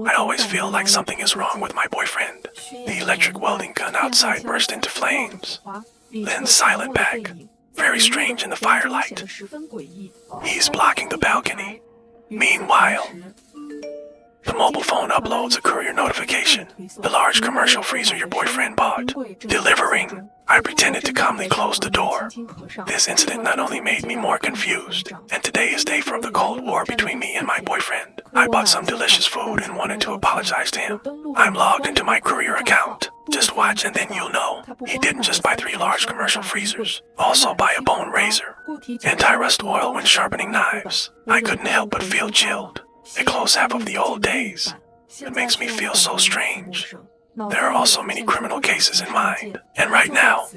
I always feel like something is wrong with my boyfriend. The electric welding gun outside burst into flames. Lynn's silent back, very strange in the firelight. He's blocking the balcony. Meanwhile, the mobile phone uploads a courier notification. The large commercial freezer your boyfriend bought. Delivering. I pretended to calmly close the door. This incident not only made me more confused, and today is day for the Cold War between me and my boyfriend. I bought some delicious food and wanted to apologize to him. I'm logged into my courier account. Just watch and then you'll know. He didn't just buy 3 large commercial freezers. Also buy a bone razor. Anti-rust oil when sharpening knives. I couldn't help but feel chilled. A close half of the old days. It makes me feel so strange. There are also many criminal cases in mind. And right now,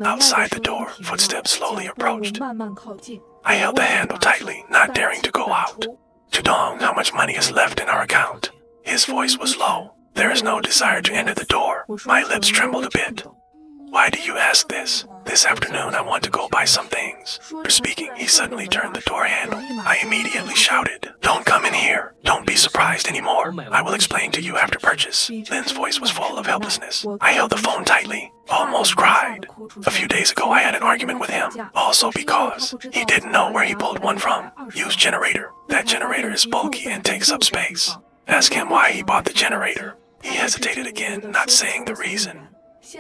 outside the door, footsteps slowly approached. I held the handle tightly, not daring to go out. Tudong, how much money is left in our account? His voice was low. There is no desire to enter the door. My lips trembled a bit. Why do you ask this? This afternoon I want to go buy some things. For speaking, he suddenly turned the door handle. I immediately shouted, "Don't come in here. Don't be surprised anymore. I will explain to you after purchase." Lynn's voice was full of helplessness. I held the phone tightly, almost cried. A few days ago I had an argument with him, also because he didn't know where he pulled one from. Used generator. That generator is bulky and takes up space. Ask him why he bought the generator. He hesitated again, not saying the reason.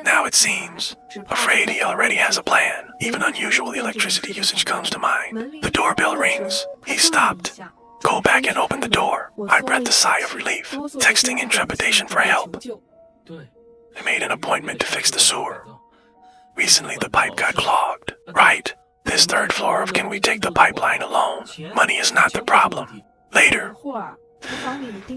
Now it seems, afraid he already has a plan. Even unusual electricity usage comes to mind. The doorbell rings. He stopped. Go back and open the door. I breathed a sigh of relief, texting in trepidation for help. I made an appointment to fix the sewer. Recently the pipe got clogged. Right. This 3rd floor of can we take the pipeline alone? Money is not the problem. Later.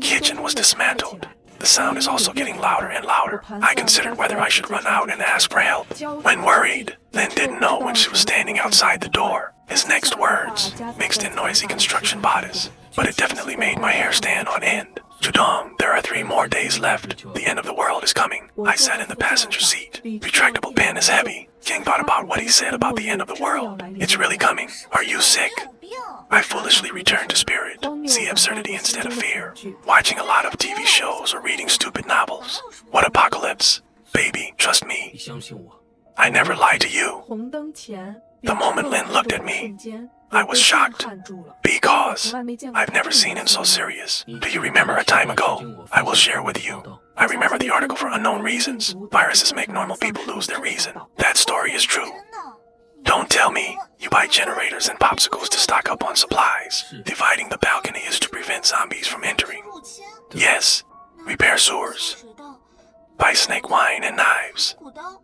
Kitchen was dismantled. The sound is also getting louder and louder. I considered whether I should run out and ask for help. When worried, Lynn didn't know when she was standing outside the door. His next words, mixed in noisy construction bodies, but it definitely made my hair stand on end. Tudong, there are 3 more days left. The end of the world is coming. I sat in the passenger seat. Retractable pen is heavy. King thought about what he said about the end of the world. It's really coming. Are you sick? I foolishly returned to spirit. See absurdity instead of fear. Watching a lot of TV shows or reading stupid novels. What apocalypse? Baby, trust me. I never lie to you. The moment Lynn looked at me, I was shocked. Because I've never seen him so serious. Do you remember a time ago? I will share with you. I remember the article for unknown reasons. Viruses make normal people lose their reason. That story is true. Don't tell me you buy generators and popsicles to stock up on supplies. Dividing the balcony is to prevent zombies from entering. Yes, repair sewers. Buy snake wine and knives.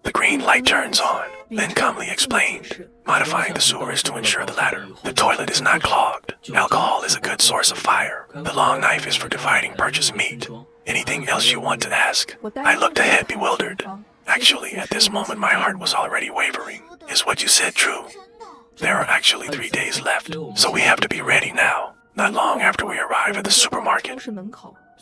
The green light turns on, then calmly explained. Modifying the sewer is to ensure the latter. The toilet is not clogged. Alcohol is a good source of fire. The long knife is for dividing purchased meat. Anything else you want to ask? I looked ahead bewildered. Actually, at this moment my heart was already wavering. Is what you said true? There are actually 3 days left, so we have to be ready now. Not long after we arrive at the supermarket.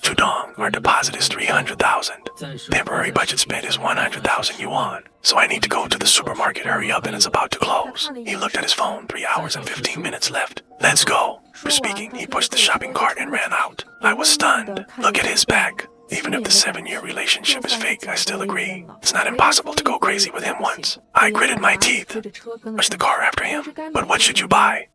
Tudong, our deposit is 300,000. Temporary budget spent is 100,000 yuan. So I need to go to the supermarket, hurry up, and it's about to close. He looked at his phone, 3 hours and 15 minutes left. Let's go. For speaking, he pushed the shopping cart and ran out. I was stunned. Look at his back. Even if the 7-year relationship is fake, I still agree. It's not impossible to go crazy with him once. I gritted my teeth. Pushed the car after him. But what should you buy?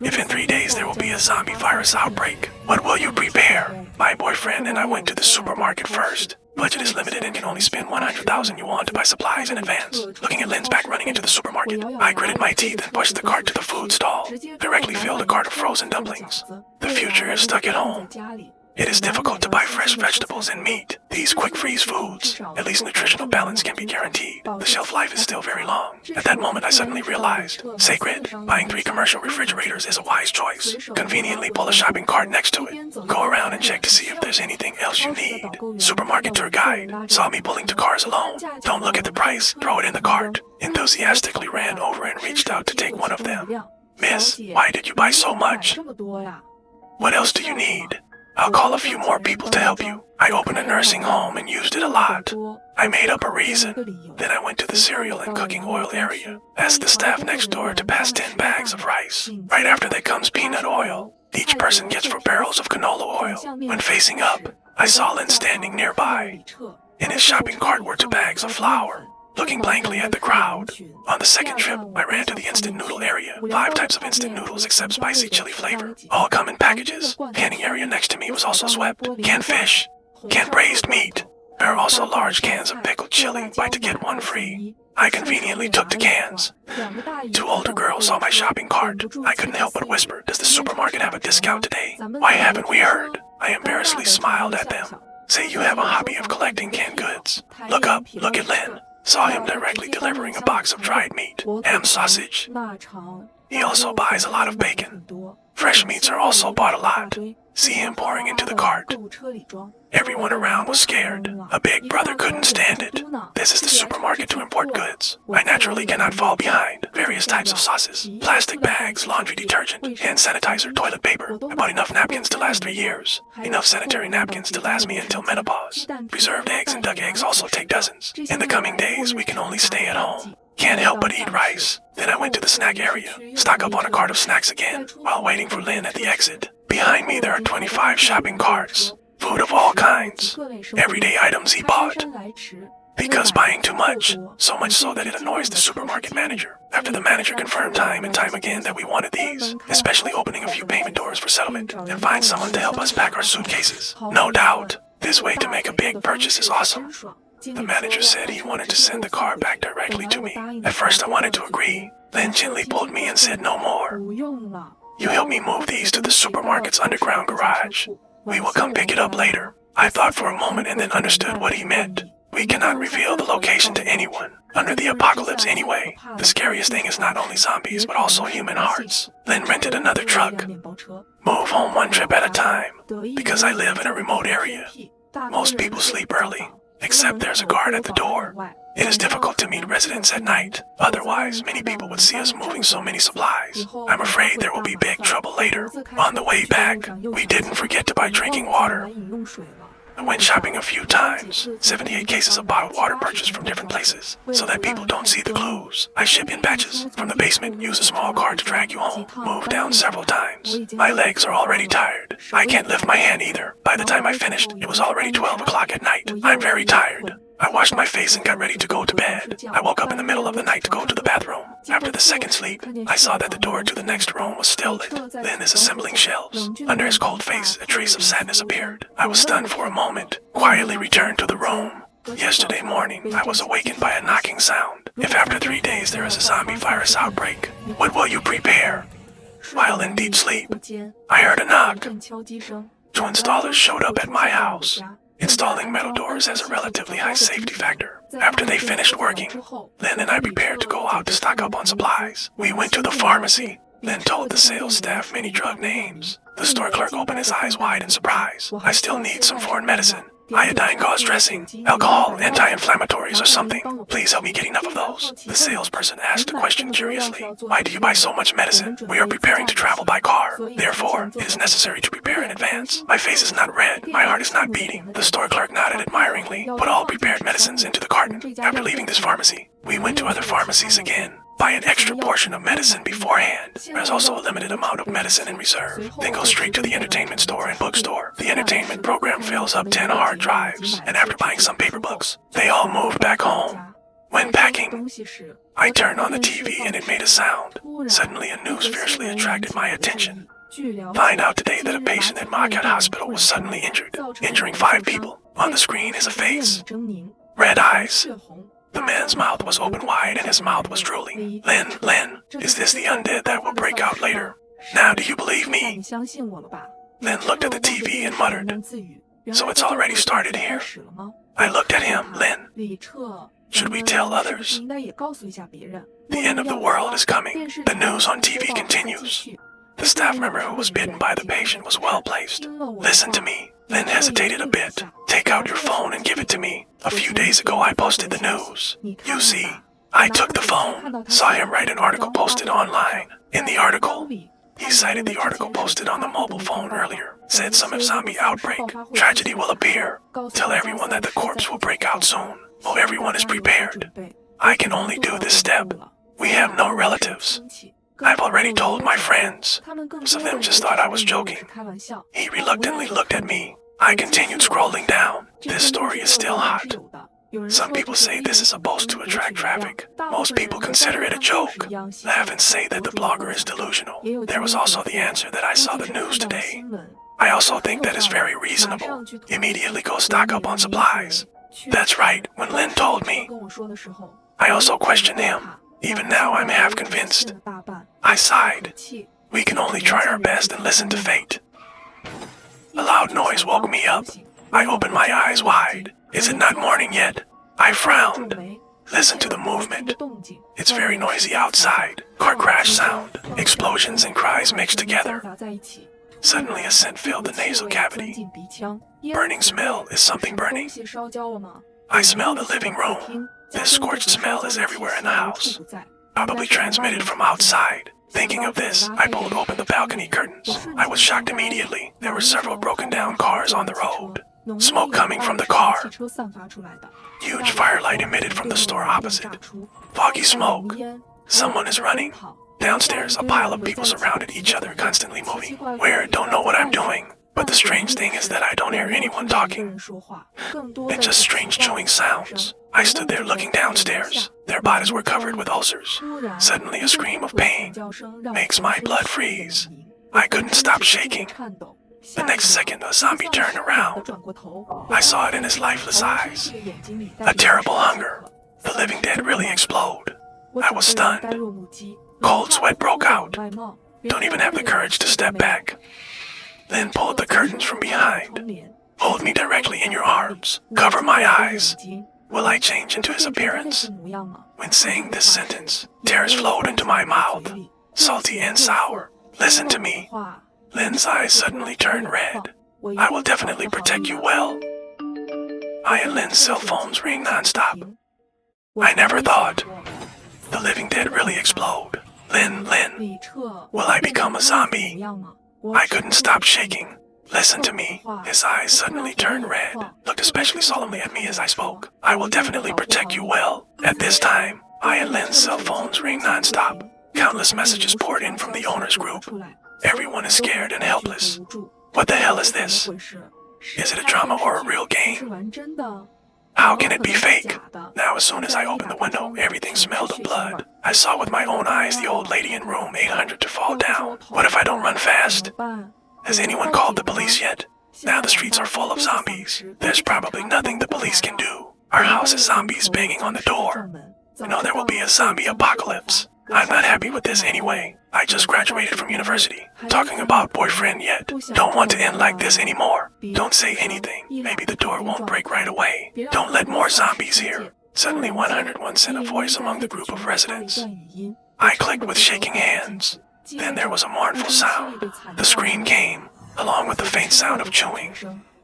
If in 3 days there will be a zombie virus outbreak, what will you prepare? My boyfriend and I went to the supermarket first. Budget is limited and can only spend 100,000 yuan to buy supplies in advance. Looking at Lynn's back running into the supermarket, I gritted my teeth and pushed the cart to the food stall. Directly filled a cart of frozen dumplings. The future is stuck at home. It is difficult to buy fresh vegetables and meat. These quick freeze foods, at least nutritional balance can be guaranteed. The shelf life is still very long. At that moment I suddenly realized, sacred, buying 3 commercial refrigerators is a wise choice. Conveniently pull a shopping cart next to it. Go around and check to see if there's anything else you need. Supermarket tour guide, saw me pulling 2 cars alone. Don't look at the price, throw it in the cart. Enthusiastically ran over and reached out to take one of them. Miss, why did you buy so much? What else do you need? I'll call a few more people to help you. I opened a nursing home and used it a lot. I made up a reason. Then I went to the cereal and cooking oil area. Asked the staff next door to pass 10 bags of rice. Right after that comes peanut oil. Each person gets 4 barrels of canola oil. When facing up, I saw Lynn standing nearby. In his shopping cart were 2 bags of flour. Looking blankly at the crowd. On the second trip, I ran to the instant noodle area. 5 types of instant noodles except spicy chili flavor. All come in packages. Canning area next to me was also swept. Canned fish. Canned braised meat. There are also large cans of pickled chili. Buy to get 1 free. I conveniently took the cans. 2 older girls saw my shopping cart. I couldn't help but whisper, "Does the supermarket have a discount today? Why haven't we heard?" I embarrassedly smiled at them. Say you have a hobby of collecting canned goods. Look up, look at Lynn. Saw him directly delivering a box of dried meat, ham sausage. He also buys a lot of bacon. Fresh meats are also bought a lot. See him pouring into the cart. Everyone around was scared. A big brother couldn't stand it. This is the supermarket to import goods. I naturally cannot fall behind. Various types of sauces, plastic bags, laundry detergent, hand sanitizer, toilet paper. I bought enough napkins to last 3 years. Enough sanitary napkins to last me until menopause. Preserved eggs and duck eggs also take dozens. In the coming days, we can only stay at home. Can't help but eat rice. Then I went to the snack area. Stock up on a cart of snacks again, while waiting for Lynn at the exit. Behind me there are 25 shopping carts. Food of all kinds. Everyday items he bought. Because buying too much. So much so that it annoys the supermarket manager. After the manager confirmed time and time again that we wanted these, especially opening a few payment doors for settlement, and find someone to help us pack our suitcases. No doubt, this way to make a big purchase is awesome. The manager said he wanted to send the car back directly to me. At first I wanted to agree, then gently pulled me and said no more. You help me move these to the supermarket's underground garage. We will come pick it up later. I thought for a moment and then understood what he meant. We cannot reveal the location to anyone. Under the apocalypse anyway, the scariest thing is not only zombies but also human hearts. Then rented another truck. Move home 1 trip at a time, because I live in a remote area. Most people sleep early, except there's a guard at the door. It is difficult to meet residents at night. Otherwise, many people would see us moving so many supplies. I'm afraid there will be big trouble later. On the way back, we didn't forget to buy drinking water. I went shopping a few times. 78 cases of bottled water purchased from different places, so that people don't see the clues. I ship in batches. From the basement, use a small cart to drag you home. Move down several times. My legs are already tired. I can't lift my hand either. By the time I finished, it was already 12 o'clock at night. I'm very tired. I washed my face and got ready to go to bed. I woke up in the middle of the night to go to the bathroom. After the second sleep, I saw that the door to the next room was still lit. Lynn is assembling shelves. Under his cold face, a trace of sadness appeared. I was stunned for a moment, quietly returned to the room. Yesterday morning, I was awakened by a knocking sound. If after 3 days there is a zombie virus outbreak, what will you prepare? While in deep sleep, I heard a knock. 2 installers showed up at my house. Installing metal doors has a relatively high safety factor. After they finished working, Lynn and I prepared to go out to stock up on supplies. We went to the pharmacy, then told the sales staff many drug names. The store clerk opened his eyes wide in surprise. I still need some foreign medicine. Iodine gauze dressing, alcohol, anti-inflammatories or something. Please help me get enough of those. The salesperson asked the question curiously. Why do you buy so much medicine? We are preparing to travel by car. Therefore, it is necessary to prepare in advance. My face is not red. My heart is not beating. The store clerk nodded admiringly, put all prepared medicines into the carton. After leaving this pharmacy, we went to other pharmacies again. Buy an extra portion of medicine beforehand. There's also a limited amount of medicine in reserve. Then go straight to the entertainment store and bookstore. The entertainment program fills up 10 hard drives, and after buying some paper books, they all moved back home. When packing, I turned on the TV and it made a sound. Suddenly a news fiercely attracted my attention. Find out today that a patient at Marquette Hospital was suddenly injured, injuring 5 people. On the screen is a face. Red eyes. The man's mouth was open wide and his mouth was drooling. Lynn, is this the undead that will break out later? Now do you believe me? Lynn looked at the TV and muttered, so it's already started here? I looked at him. Lynn, should we tell others? The end of the world is coming. The news on TV continues. The staff member who was bitten by the patient was well placed. Listen to me. Lynn hesitated a bit. Take out your phone and give it to me. A few days ago I posted the news. You see, I took the phone, saw him write an article posted online. In the article, he cited the article posted on the mobile phone earlier. Said some zombie outbreak, tragedy will appear. Tell everyone that the corpse will break out soon. Oh, everyone is prepared. I can only do this step. We have no relatives. I've already told my friends. Some of them just thought I was joking. He reluctantly looked at me. I continued scrolling down. This story is still hot. Some people say this is supposed to attract traffic. Most people consider it a joke. Laugh and say that the blogger is delusional. There was also the answer that I saw the news today. I also think that is very reasonable. Immediately go stock up on supplies. That's right, when Lin told me. I also questioned him. Even now I'm half convinced. I sighed. We can only try our best and listen to fate. A loud noise woke me up. I opened my eyes wide. Is it not morning yet? I frowned. Listen to the movement. It's very noisy outside. Car crash sound. Explosions and cries mixed together. Suddenly a scent filled the nasal cavity. Burning smell. Is something burning? I smell the living room. This scorched smell is everywhere in the house. Probably transmitted from outside. Thinking of this, I pulled open the balcony curtains. I was shocked immediately. There were several broken down cars on the road. Smoke coming from the car. Huge firelight emitted from the store opposite. Foggy smoke. Someone is running. Downstairs, a pile of people surrounded each other, constantly moving. Where? Don't know what I'm doing. But the strange thing is that I don't hear anyone talking. And just strange chewing sounds. I stood there looking downstairs. Their bodies were covered with ulcers. Suddenly a scream of pain makes my blood freeze. I couldn't stop shaking. The next second, a zombie turned around. I saw it in his lifeless eyes. A terrible hunger. The living dead really explode. I was stunned. Cold sweat broke out. Don't even have the courage to step back. Then pulled the curtains from behind. Hold me directly in your arms. Cover my eyes. Will I change into his appearance? When saying this sentence, tears flowed into my mouth, salty and sour. Listen to me. Lin's eyes suddenly turned red. I will definitely protect you well. I and Lin's cell phones ring nonstop. I never thought. The living dead really explode. Lin, will I become a zombie? I couldn't stop shaking. Listen to me. His eyes suddenly turned red, looked especially solemnly at me as I spoke. I will definitely protect you well. At this time, I and Lin's cell phones ring nonstop. Countless messages poured in from the owner's group. Everyone is scared and helpless. What the hell is this? Is it a drama or a real game? How can it be fake? Now as soon as I opened the window, everything smelled of blood. I saw with my own eyes the old lady in room 800 to fall down. What if I don't run fast? Has anyone called the police yet? Now the streets are full of zombies. There's probably nothing the police can do. Our house is zombies banging on the door. You know there will be a zombie apocalypse. I'm not happy with this anyway. I just graduated from university. Talking about boyfriend yet. Don't want to end like this anymore. Don't say anything. Maybe the door won't break right away. Don't let more zombies here. Suddenly 101 sent a voice among the group of residents. I clicked with shaking hands. Then there was a mournful sound. The scream came, along with the faint sound of chewing.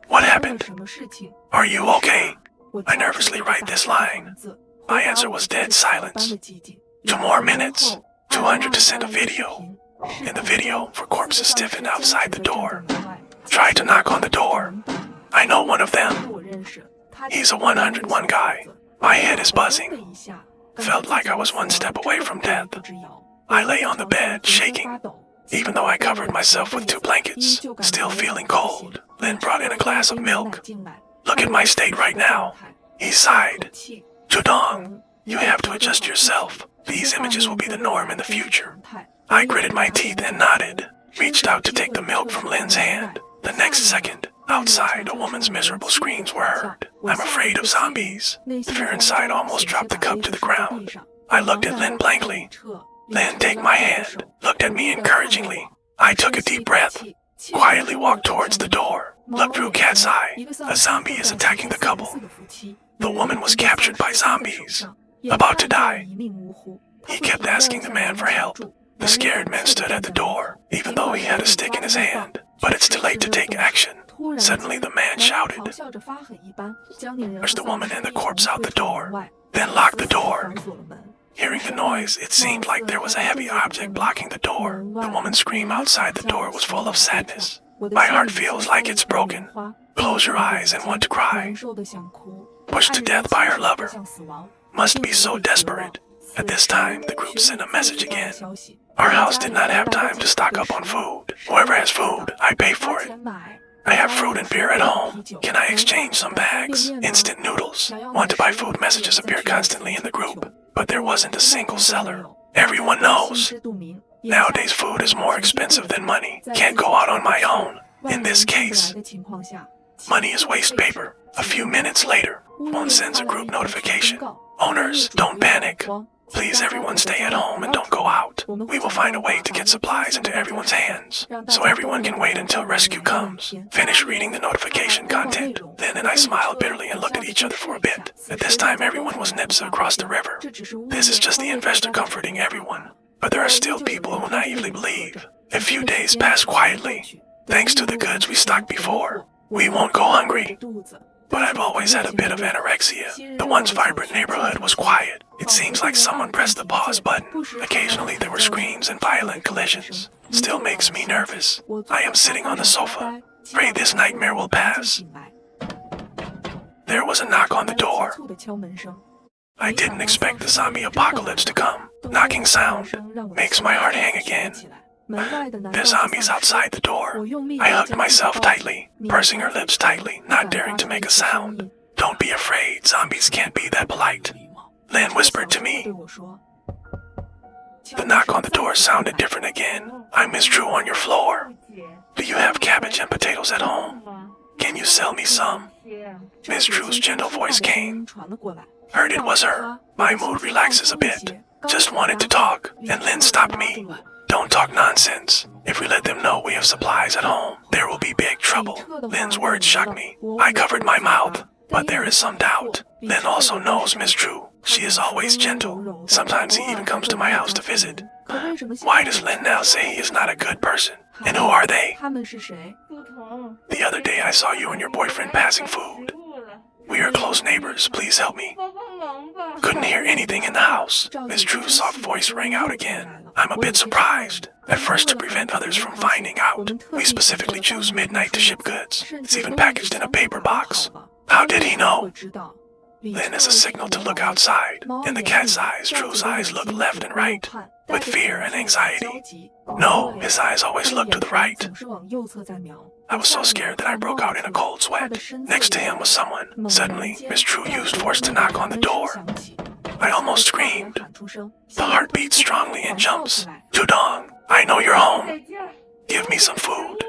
What happened? Are you okay? I nervously write this line. My answer was dead silence. 2 more minutes. 200 to send a video. In the video, for corpses stiffened outside the door. Tried to knock on the door. I know one of them. He's a 101 guy. My head is buzzing. Felt like I was one step away from death. I lay on the bed, shaking. Even though I covered myself with 2 blankets, still feeling cold. Lin brought in a glass of milk. Look at my state right now. He sighed. Judong, you have to adjust yourself. These images will be the norm in the future. I gritted my teeth and nodded. Reached out to take the milk from Lin's hand. The next second, outside, a woman's miserable screams were heard. I'm afraid of zombies. The fear inside almost dropped the cup to the ground. I looked at Lin blankly. Lin, take my hand. Looked at me encouragingly. I took a deep breath. Quietly walked towards the door. Looked through Cat's eye. A zombie is attacking the couple. The woman was captured by zombies. About to die. He kept asking the man for help. The scared man stood at the door, even though he had a stick in his hand. But it's too late to take action. Suddenly the man shouted, "Push the woman and the corpse out the door, then lock the door." Hearing the noise, it seemed like there was a heavy object blocking the door. The woman's scream outside the door was full of sadness. My heart feels like it's broken. Close your eyes and want to cry. Pushed to death by her lover. Must be so desperate. At this time, the group sent a message again. Our house did not have time to stock up on food. Whoever has food, I pay for it. I have fruit and beer at home. Can I exchange some bags? Instant noodles. Want to buy food messages appear constantly in the group, but there wasn't a single seller. Everyone knows. Nowadays food is more expensive than money. Can't go out on my own. In this case, money is waste paper. A few minutes later, phone sends a group notification. Owners, don't panic. Please everyone stay at home and don't go out. We will find a way to get supplies into everyone's hands, so everyone can wait until rescue comes. Finish reading the notification content. Lynn and I smiled bitterly and looked at each other for a bit. At this time everyone was nips across the river. This is just the investor comforting everyone. But there are still people who naively believe. A few days pass quietly. Thanks to the goods we stocked before, we won't go hungry. But I've always had a bit of anorexia. The once vibrant neighborhood was quiet. It seems like someone pressed the pause button. Occasionally there were screams and violent collisions. Still makes me nervous. I am sitting on the sofa. Pray this nightmare will pass. There was a knock on the door. I didn't expect the zombie apocalypse to come. Knocking sound makes my heart hang again. There's zombies outside the door. I hugged myself tightly, pursing her lips tightly, not daring to make a sound. Don't be afraid, zombies can't be that polite. Lynn whispered to me. The knock on the door sounded different again. I Miss Drew on your floor. Do you have cabbage and potatoes at home? Can you sell me some? Miss Drew's gentle voice came. Heard it was her. My mood relaxes a bit. Just wanted to talk, and Lynn stopped me. Don't talk nonsense. If we let them know we have supplies at home, there will be big trouble. Lynn's words shocked me. I covered my mouth, but there is some doubt. Lynn also knows Miss Drew. She is always gentle. Sometimes he even comes to my house to visit. Why does Lynn now say he is not a good person? And who are they? The other day I saw you and your boyfriend passing food. We are close neighbors. Please help me. Couldn't hear anything in the house. Miss Drew's soft voice rang out again. I'm a bit surprised. At first, to prevent others from finding out, we specifically choose midnight to ship goods. It's even packaged in a paper box. How did he know? Lynn is a signal to look outside. In the cat's eyes, Drew's eyes look left and right, with fear and anxiety. No, his eyes always look to the right. I was so scared that I broke out in a cold sweat. Next to him was someone. Suddenly, Miss Drew used force to knock on the door. I almost screamed. The heart beats strongly and jumps. Tudong, I know you're home. Give me some food.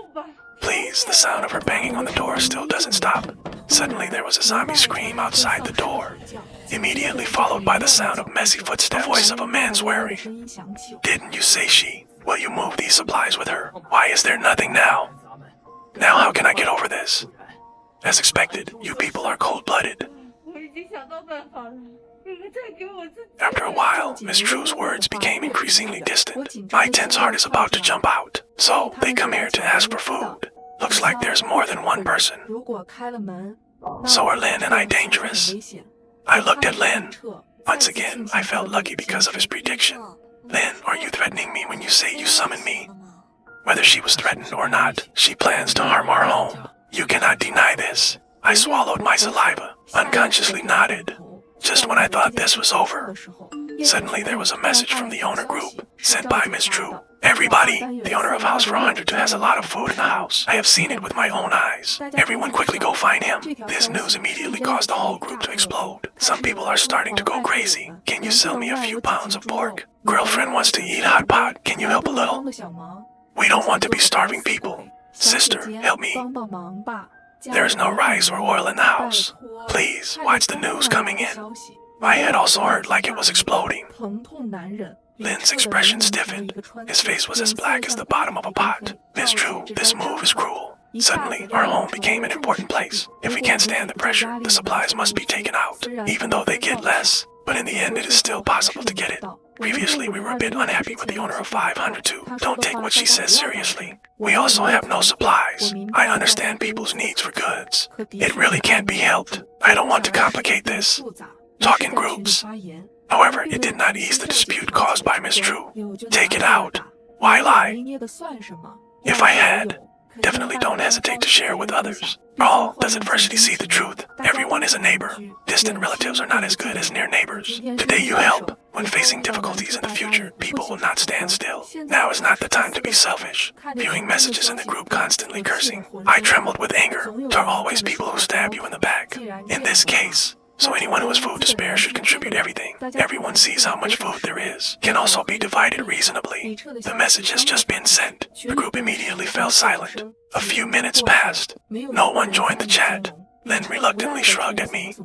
Please, the sound of her banging on the door still doesn't stop. Suddenly there was a zombie scream outside the door, immediately followed by the sound of messy footsteps. The voice of a man swearing. Didn't you say she? Will you move these supplies with her? Why is there nothing now? Now how can I get over this? As expected, you people are cold-blooded. After a while, Miss Drew's words became increasingly distant. My tense heart is about to jump out. So, they come here to ask for food. Looks like there's more than one person. So are Lynn and I dangerous? I looked at Lynn. Once again, I felt lucky because of his prediction. Lynn, are you threatening me when you say you summon me? Whether she was threatened or not, she plans to harm our home. You cannot deny this. I swallowed my saliva, unconsciously nodded. Just when I thought this was over, suddenly there was a message from the owner group, sent by Miss Drew. Everybody, the owner of House 402 has a lot of food in the house. I have seen it with my own eyes. Everyone quickly go find him. This news immediately caused the whole group to explode. Some people are starting to go crazy. Can you sell me a few pounds of pork? Girlfriend wants to eat hot pot. Can you help a little? We don't want to be starving people. Sister, help me. There is no rice or oil in the house. Please, watch the news coming in. My head also hurt like it was exploding. Lynn's expression stiffened. His face was as black as the bottom of a pot. Miss Drew, this move is cruel. Suddenly, our home became an important place. If we can't stand the pressure, the supplies must be taken out, even though they get less. But in the end, it is still possible to get it. Previously, we were a bit unhappy with the owner of 502. Don't take what she says seriously. We also have no supplies. I understand people's needs for goods. It really can't be helped. I don't want to complicate this. Talk in groups. However, it did not ease the dispute caused by Miss Drew. Take it out. Why lie? If I had, definitely don't hesitate to share with others. All does adversity see the truth. Everyone is a neighbor. Distant relatives are not as good as near neighbors. Today you help, When facing difficulties in the future, people will not stand still. Now is not the time to be selfish. Viewing messages in the group constantly cursing, I trembled with anger. There are always people who stab you in the back. In this case, so anyone who has food to spare should contribute everything. Everyone sees how much food there is. Can also be divided reasonably. The message has just been sent. The group immediately fell silent. A few minutes passed. No one joined the chat. Then reluctantly shrugged at me.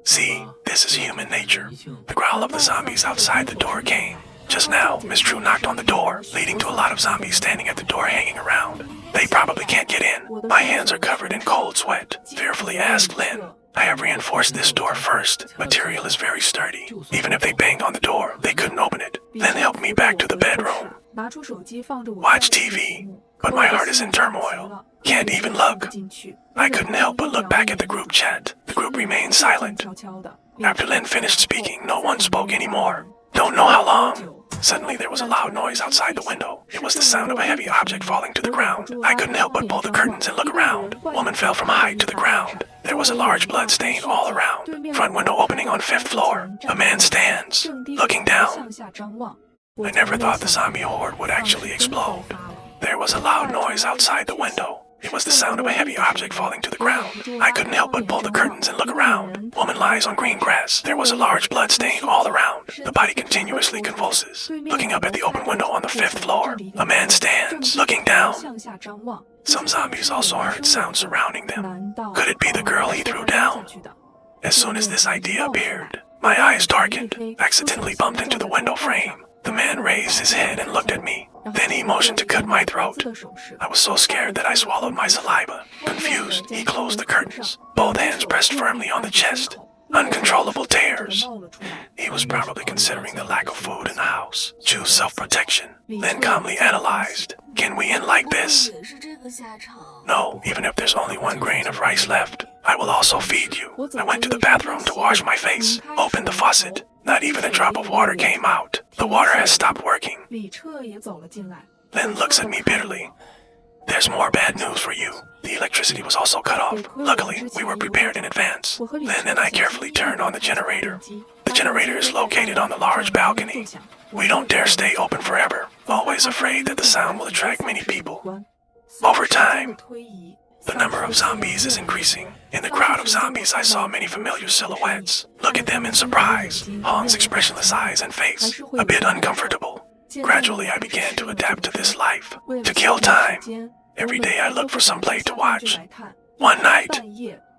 See, this is human nature. The growl of the zombies outside the door came. Just now, Miss True knocked on the door, leading to a lot of zombies standing at the door hanging around. They probably can't get in. My hands are covered in cold sweat. Fearfully asked Lynn. I have reinforced this door first. Material is very sturdy. Even if they banged on the door, they couldn't open it. Lynn helped me back to the bedroom. Watch TV. But my heart is in turmoil. Can't even look. I couldn't help but look back at the group chat. The group remained silent. After Lynn finished speaking, no one spoke anymore. Don't know how long. Suddenly there was a loud noise outside the window. It was the sound of a heavy object falling to the ground. I couldn't help but pull the curtains and look around. Woman fell from height to the ground. There was a large blood stain all around. Front window opening on 5th floor. A man stands, looking down. I never thought the zombie horde would actually explode. There was a loud noise outside the window. It was the sound of a heavy object falling to the ground. I couldn't help but pull the curtains and look around. Woman lies on green grass. There was a large blood stain all around. The body continuously convulses. Looking up at the open window on the 5th floor, a man stands, looking down. Some zombies also heard sounds surrounding them. Could it be the girl he threw down? As soon as this idea appeared, my eyes darkened, accidentally bumped into the window frame. The man raised his head and looked at me. Then he motioned to cut my throat. I was so scared that I swallowed my saliva. Confused, he closed the curtains. Both hands pressed firmly on the chest. Uncontrollable tears. He was probably considering the lack of food in the house. Choose self-protection. Then calmly analyzed. Can we end like this? No, even if there's only 1 grain of rice left. I will also feed you. I went to the bathroom to wash my face. Opened the faucet. Not even a drop of water came out. The water has stopped working. Lynn looks at me bitterly. There's more bad news for you. The electricity was also cut off. Luckily, we were prepared in advance. Lynn and I carefully turned on the generator. The generator is located on the large balcony. We don't dare stay open forever, always afraid that the sound will attract many people. Over time, the number of zombies is increasing. In the crowd of zombies, I saw many familiar silhouettes. Look at them in surprise. Han's expressionless eyes and face, a bit uncomfortable. Gradually, I began to adapt to this life, to kill time. Every day I looked for some play to watch. One night,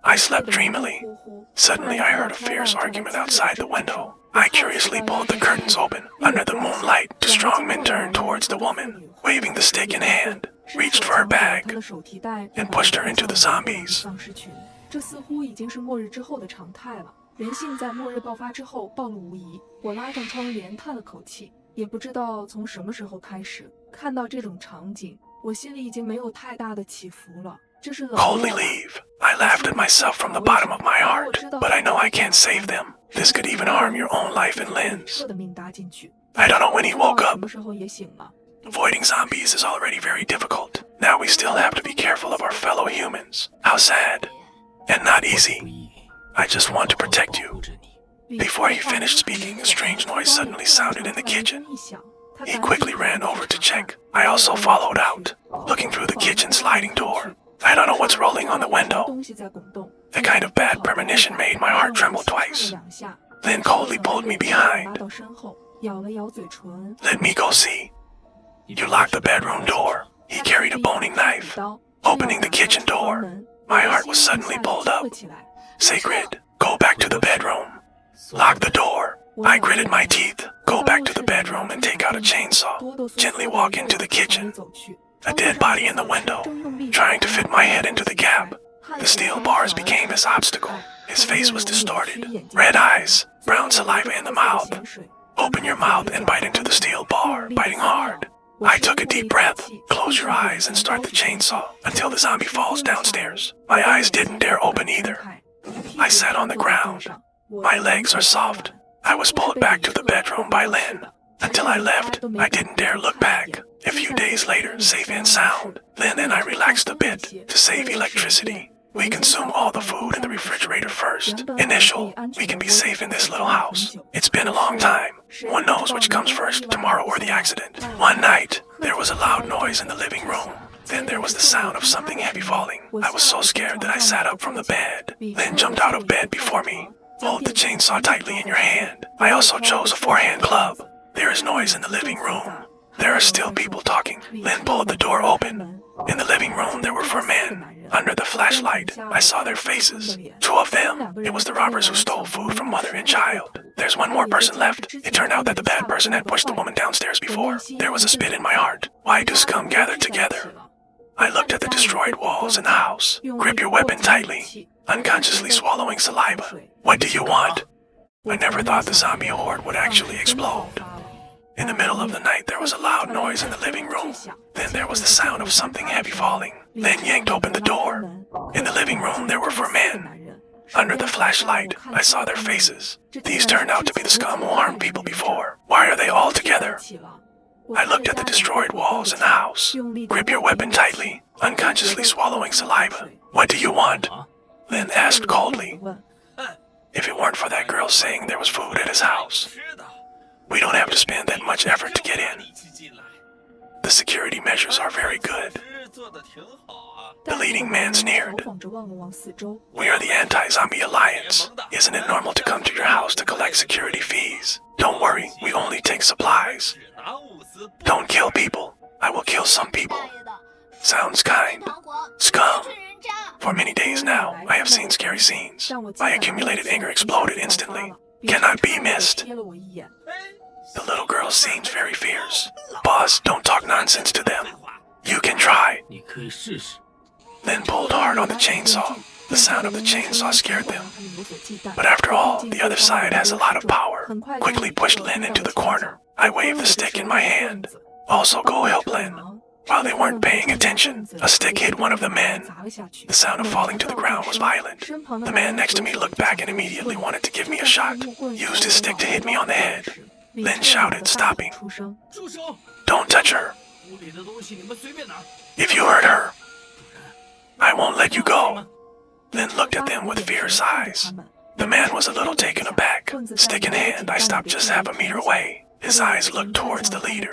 I slept dreamily. Suddenly, I heard a fierce argument outside the window. I curiously pulled the curtains open. Under the moonlight, 2 strong men turned towards the woman, waving the stick in hand, reached for her bag, and pushed her into the zombies. 这似乎已经是末日之后的常态了。人性在末日爆发之后暴露无遗。我拉上窗帘叹了口气，也不知道从什么时候开始，看到这种场景，我心里已经没有太大的起伏了。这是冷漠。 Coldly leave. I laughed at myself from the bottom of my heart, but I know I can't save them. This could even harm your own life and Lynn's. I don't know when he woke up. Avoiding zombies is already very difficult. Now we still have to be careful of our fellow humans. How sad. And not easy. I just want to protect you. Before he finished speaking, a strange noise suddenly sounded in the kitchen. He quickly ran over to check. I also followed out, looking through the kitchen sliding door. I don't know what's rolling on the window. A kind of bad premonition made my heart tremble twice. Then coldly pulled me behind. Let me go see. You locked the bedroom door. He carried a boning knife. Opening the kitchen door, my heart was suddenly pulled up. Sacred, go back to the bedroom. Lock the door. I gritted my teeth. Go back to the bedroom and take out a chainsaw. Gently walk into the kitchen. A dead body in the window, trying to fit my head into the gap. The steel bars became his obstacle. His face was distorted. Red eyes, brown saliva in the mouth. Open your mouth and bite into the steel bar, biting hard. I took a deep breath. Close your eyes and start the chainsaw until the zombie falls downstairs. My eyes didn't dare open either. I sat on the ground. My legs are soft. I was pulled back to the bedroom by Lynn. Until I left, I didn't dare look back. A few days later, safe and sound, Lynn and I relaxed a bit to save electricity. We consume all the food in the refrigerator first. Initial, we can be safe in this little house. It's been a long time. One knows which comes first, tomorrow or the accident. One night, there was a loud noise in the living room. Then there was the sound of something heavy falling. I was so scared that I sat up from the bed. Lynn jumped out of bed before me. Hold the chainsaw tightly in your hand. I also chose a 4-hand club. There is noise in the living room. There are still people talking. Lynn pulled the door open. In the living room, there were 4 men. Under the flashlight, I saw their faces. 2 of them. It was the robbers who stole food from mother and child. There's one more person left. It turned out that the bad person had pushed the woman downstairs before. There was a spit in my heart. Why do scum gather together? I looked at the destroyed walls in the house. Grip your weapon tightly, unconsciously swallowing saliva. What do you want? I never thought the zombie horde would actually explode. In the middle of the night, there was a loud noise in the living room. Then there was the sound of something heavy falling. Lynn yanked open the door. In the living room, there were 4 men. Under the flashlight, I saw their faces. These turned out to be the scum who harmed people before. Why are they all together? I looked at the destroyed walls in the house. Grip your weapon tightly, unconsciously swallowing saliva. What do you want? Lynn asked coldly. If it weren't for that girl saying there was food at his house, we don't have to spend that much effort to get in. The security measures are very good. The leading man sneered. We are the Anti-Zombie Alliance. Isn't it normal to come to your house to collect security fees? Don't worry, we only take supplies. Don't kill people. I will kill some people. Sounds kind. Scum. For many days now, I have seen scary scenes. My accumulated anger exploded instantly. Cannot be missed. The little girl seems very fierce. Boss, don't talk nonsense to them. You can try. Lynn pulled hard on the chainsaw. The sound of the chainsaw scared them. But after all, the other side has a lot of power. Quickly pushed Lynn into the corner. I waved the stick in my hand. Also, go help Lynn. While they weren't paying attention, a stick hit one of the men. The sound of falling to the ground was violent. The man next to me looked back and immediately wanted to give me a shot. Used his stick to hit me on the head. Lynn shouted, stopping. Don't touch her. If you hurt her, I won't let you go. Lynn looked at them with fierce eyes. The man was a little taken aback. Stick in hand, I stopped just half a meter away. His eyes looked towards the leader.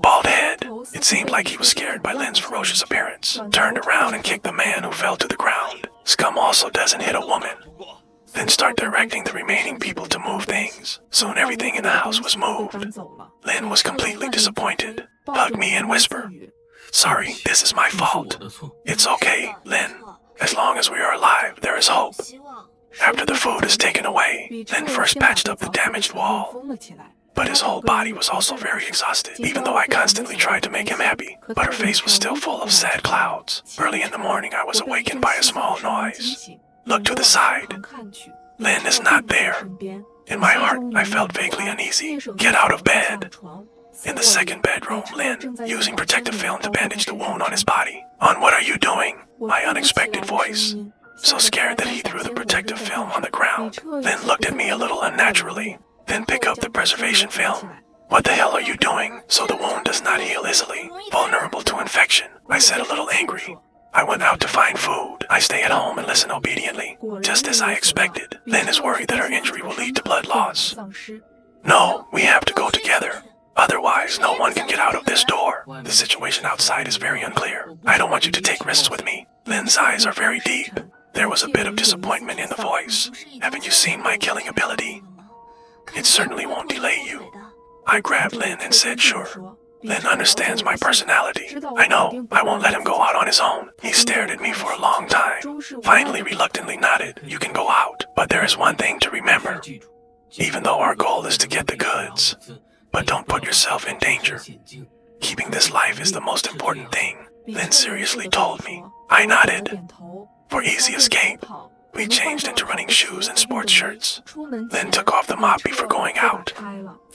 Bald head. It seemed like he was scared by Lynn's ferocious appearance. Turned around and kicked the man who fell to the ground. Scum also doesn't hit a woman. Then start directing the remaining people to move things. Soon everything in the house was moved. Lynn was completely disappointed. Hugged me and whispered, "Sorry, this is my fault." It's okay, Lynn. As long as we are alive, there is hope. After the food is taken away, Lynn first patched up the damaged wall. But his whole body was also very exhausted, even though I constantly tried to make him happy. But her face was still full of sad clouds. Early in the morning, I was awakened by a small noise. Looked to the side. Lynn is not there. In my heart, I felt vaguely uneasy. Get out of bed. In the second bedroom, Lynn, using protective film to bandage the wound on his body. On what are you doing? My unexpected voice. So scared that he threw the protective film on the ground. Lynn looked at me a little unnaturally. Then pick up the preservation film. What the hell are you doing? So the wound does not heal easily. Vulnerable to infection. I said, a little angry. I went out to find food. I stay at home and listen obediently. Just as I expected. Lynn is worried that her injury will lead to blood loss. No, we have to go together. Otherwise, no one can get out of this door. The situation outside is very unclear. I don't want you to take risks with me. Lynn's eyes are very deep. There was a bit of disappointment in the voice. Haven't you seen my killing ability? It certainly won't delay you. I grabbed Lynn and said, sure. Lynn understands my personality. I know, I won't let him go out on his own. He stared at me for a long time. Finally, reluctantly nodded. You can go out. But there is one thing to remember. Even though our goal is to get the goods, but don't put yourself in danger. Keeping this life is the most important thing. Lynn seriously told me. I nodded. For easy escape, we changed into running shoes and sports shirts. Lynn took off the mop before going out.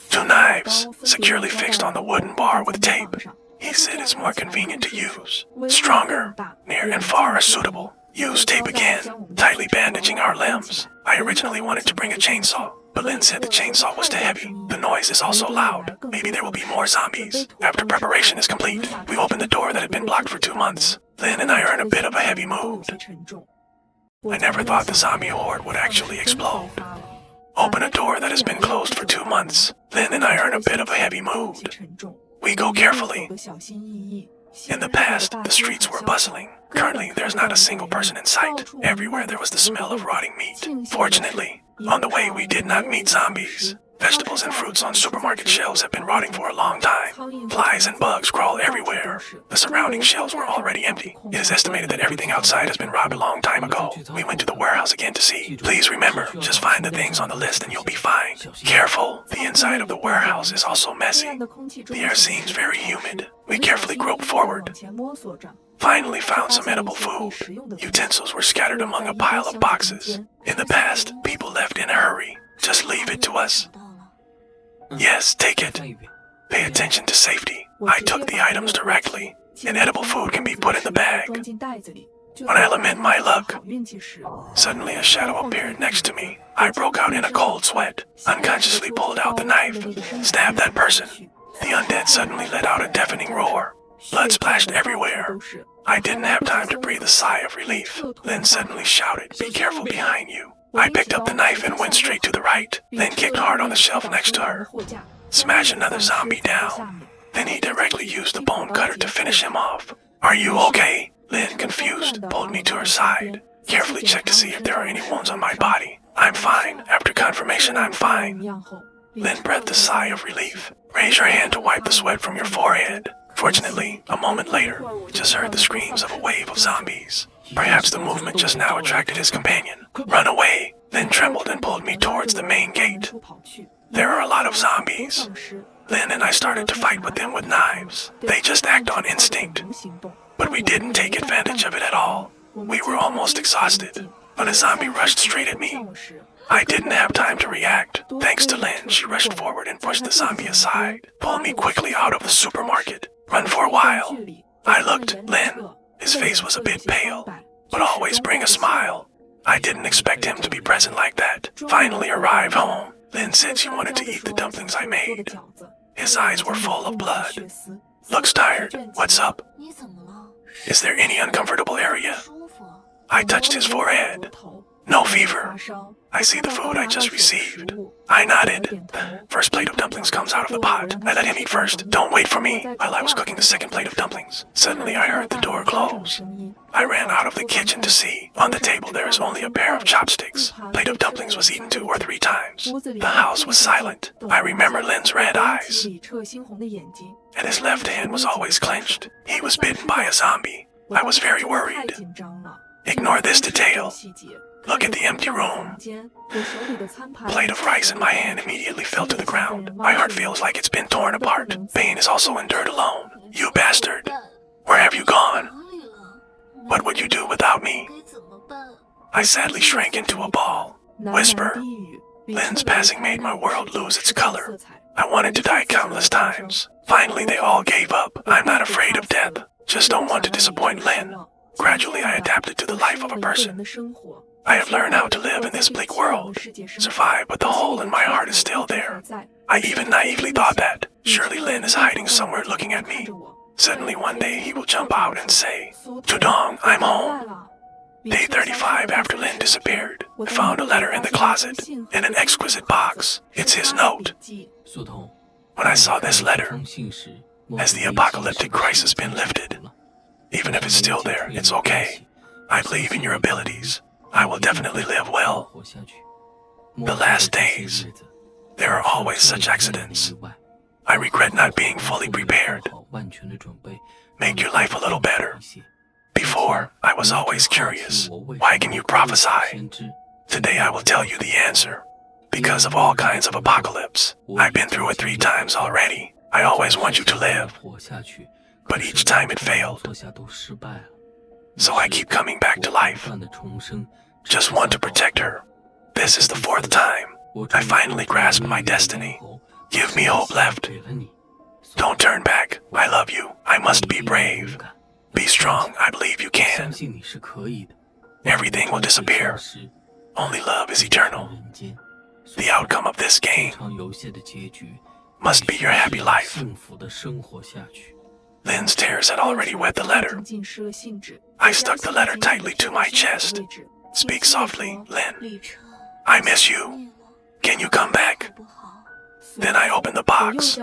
2 knives, securely fixed on the wooden bar with tape. He said it's more convenient to use. Stronger, near and far are suitable. Use tape again, tightly bandaging our limbs. I originally wanted to bring a chainsaw, but Lynn said the chainsaw was too heavy. The noise is also loud. Maybe there will be more zombies. After preparation is complete, we opened the door that had been blocked for 2 months. Lynn and I are in a bit of a heavy mood. I never thought the zombie horde would actually explode. Open a door that has been closed for 2 months. Lynn and I are in a bit of a heavy mood. We go carefully. In the past, the streets were bustling. Currently, there's not a single person in sight. Everywhere there was the smell of rotting meat. Fortunately, on the way we did not meet zombies. Vegetables and fruits on supermarket shelves have been rotting for a long time. Flies and bugs crawl everywhere. The surrounding shelves were already empty. It is estimated that everything outside has been robbed a long time ago. We went to the warehouse again to see. Please remember, just find the things on the list and you'll be fine. Careful, the inside of the warehouse is also messy. The air seems very humid. We carefully groped forward. Finally found some edible food. Utensils were scattered among a pile of boxes. In the past, people left in a hurry. Just leave it to us. Yes, take it. Pay attention to safety. I took the items directly, and edible food can be put in the bag. When I lament my luck, suddenly a shadow appeared next to me. I broke out in a cold sweat, unconsciously pulled out the knife, stabbed that person. The undead suddenly let out a deafening roar. Blood splashed everywhere. I didn't have time to breathe a sigh of relief. Lynn suddenly shouted, "Be careful behind you." I picked up the knife and went straight to the right, then kicked hard on the shelf next to her. Smash another zombie down. Then he directly used the bone cutter to finish him off. "Are you okay?" Lynn, confused, pulled me to her side. Carefully checked to see if there are any wounds on my body. "I'm fine. After confirmation, I'm fine." Lynn breathed a sigh of relief. "Raise your hand to wipe the sweat from your forehead." Fortunately, a moment later, we just heard the screams of a wave of zombies. Perhaps the movement just now attracted his companion. "Run away," then trembled and pulled me towards the main gate. There are a lot of zombies. Lynn and I started to fight with them with knives. They just act on instinct. But we didn't take advantage of it at all. We were almost exhausted, when a zombie rushed straight at me. I didn't have time to react. Thanks to Lynn, she rushed forward and pushed the zombie aside, pulled me quickly out of the supermarket. "Run for a while." I looked. Lynn. His face was a bit pale, but always bring a smile. I didn't expect him to be present like that. Finally arrived home. Lynn said she wanted to eat the dumplings I made. His eyes were full of blood. "Looks tired. What's up? Is there any uncomfortable area?" I touched his forehead. "No fever. I see the food I just received." I nodded. First plate of dumplings comes out of the pot. I let him eat first. "Don't wait for me," while I was cooking the second plate of dumplings. Suddenly I heard the door close. I ran out of the kitchen to see. On the table there is only a pair of chopsticks. Plate of dumplings was eaten 2 or 3 times. The house was silent. I remember Lynn's red eyes. And his left hand was always clenched. He was bitten by a zombie. I was very worried. Ignore this detail. Look at the empty room. Plate of rice in my hand immediately fell to the ground. My heart feels like it's been torn apart. Pain is also endured alone. "You bastard! Where have you gone? What would you do without me?" I sadly shrank into a ball. Whisper. Lynn's passing made my world lose its color. I wanted to die countless times. Finally, they all gave up. I'm not afraid of death. Just don't want to disappoint Lynn. Gradually, I adapted to the life of a person. I have learned how to live in this bleak world, survive, but the hole in my heart is still there. I even naively thought that surely Lynn is hiding somewhere looking at me. Suddenly one day he will jump out and say, "Tudong, I'm home." Day 35 after Lynn disappeared, I found a letter in the closet, in an exquisite box. It's his note. When I saw this letter, has the apocalyptic crisis been lifted? Even if it's still there, it's okay. I believe in your abilities. I will definitely live well. The last days, there are always such accidents. I regret not being fully prepared. Make your life a little better. Before, I was always curious. Why can you prophesy? Today I will tell you the answer. Because of all kinds of apocalypse. I've been through it 3 times already. I always want you to live. But each time it failed. So I keep coming back to life. Just want to protect her. This is the 4th time. I finally grasped my destiny. Give me hope left. Don't turn back. I love you. I must be brave. Be strong. I believe you can. Everything will disappear. Only love is eternal. The outcome of this game must be your happy life. Lynn's tears had already wet the letter. I stuck the letter tightly to my chest. Speak softly, Lynn. I miss you. Can you come back? Then I opened the box.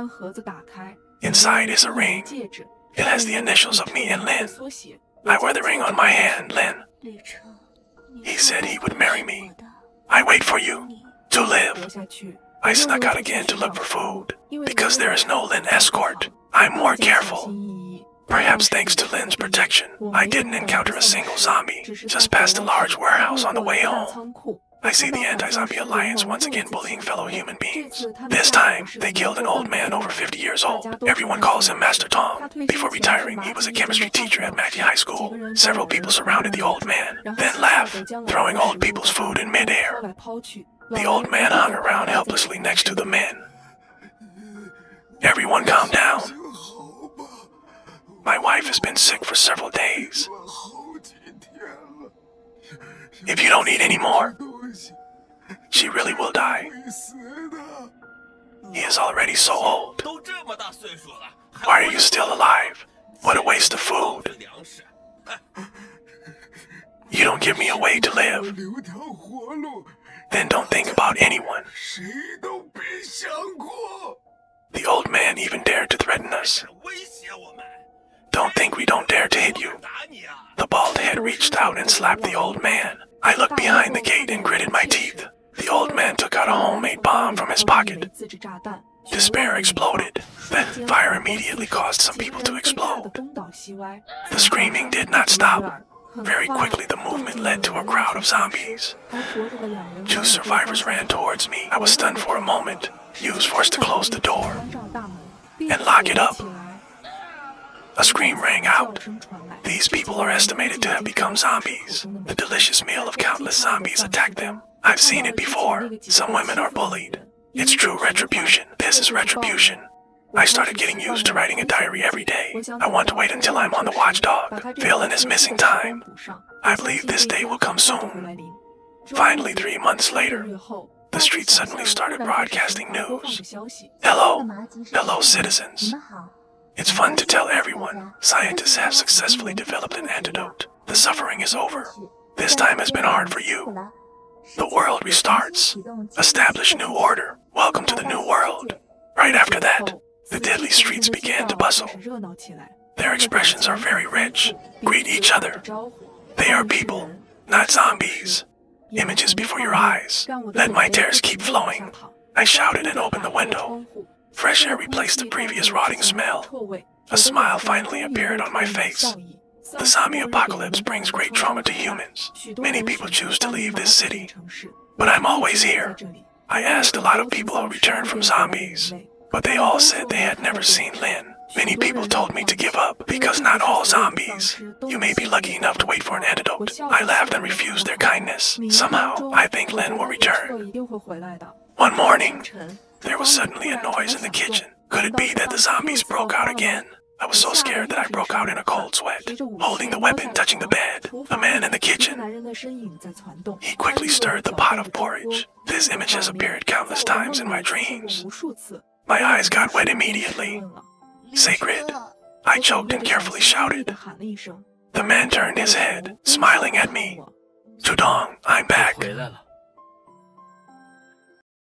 Inside is a ring. It has the initials of me and Lynn. I wear the ring on my hand, Lynn. He said he would marry me. I wait for you to live. I snuck out again to look for food. Because there is no Lynn escort, I'm more careful. Perhaps thanks to Lynn's protection, I didn't encounter a single zombie. Just past a large warehouse on the way home, I see the Anti-Zombie Alliance once again bullying fellow human beings. This time, they killed an old man over 50 years old. Everyone calls him Master Tom. Before retiring, he was a chemistry teacher at Maggie High School. Several people surrounded the old man, then laughed, throwing old people's food in midair. The old man hung around helplessly next to the men. Everyone calm down. My wife has been sick for several days. If you don't eat any more, she really will die. He is already so old. Why are you still alive? What a waste of food. You don't give me a way to live. Then don't think about anyone. The old man even dared to threaten us. Don't think we don't dare to hit you. The bald head reached out and slapped the old man. I looked behind the gate and gritted my teeth. The old man took out a homemade bomb from his pocket. Despair exploded. Then fire immediately caused some people to explode. The screaming did not stop. Very quickly the movement led to a crowd of zombies. 2 survivors ran towards me. I was stunned for a moment. He was forced to close the door and lock it up. A scream rang out. These people are estimated to have become zombies. The delicious meal of countless zombies attacked them. I've seen it before. Some women are bullied. It's true retribution. This is retribution. I started getting used to writing a diary every day. I want to wait until I'm on the watchdog. Fill in his missing time. I believe this day will come soon. Finally, 3 months later, the streets suddenly started broadcasting news. Hello. Hello, citizens. It's fun to tell everyone. Scientists have successfully developed an antidote. The suffering is over. This time has been hard for you. The world restarts. Establish new order. Welcome to the new world. Right after that, the deadly streets began to bustle. Their expressions are very rich. Greet each other. They are people, not zombies. Images before your eyes. Let my tears keep flowing. I shouted and opened the window. Fresh air replaced the previous rotting smell. A smile finally appeared on my face. The zombie apocalypse brings great trauma to humans. Many people choose to leave this city, but I'm always here. I asked a lot of people who returned from zombies, but they all said they had never seen Lynn. Many people told me to give up, because not all zombies. You may be lucky enough to wait for an antidote. I laughed and refused their kindness. Somehow, I think Lynn will return. One morning, there was suddenly a noise in the kitchen. Could it be that the zombies broke out again? I was so scared that I broke out in a cold sweat, holding the weapon touching the bed. A man in the kitchen. He quickly stirred the pot of porridge. This image has appeared countless times in my dreams. My eyes got wet immediately. Sacred, I choked and carefully shouted. The man turned his head, smiling at me. Tudong, I'm back.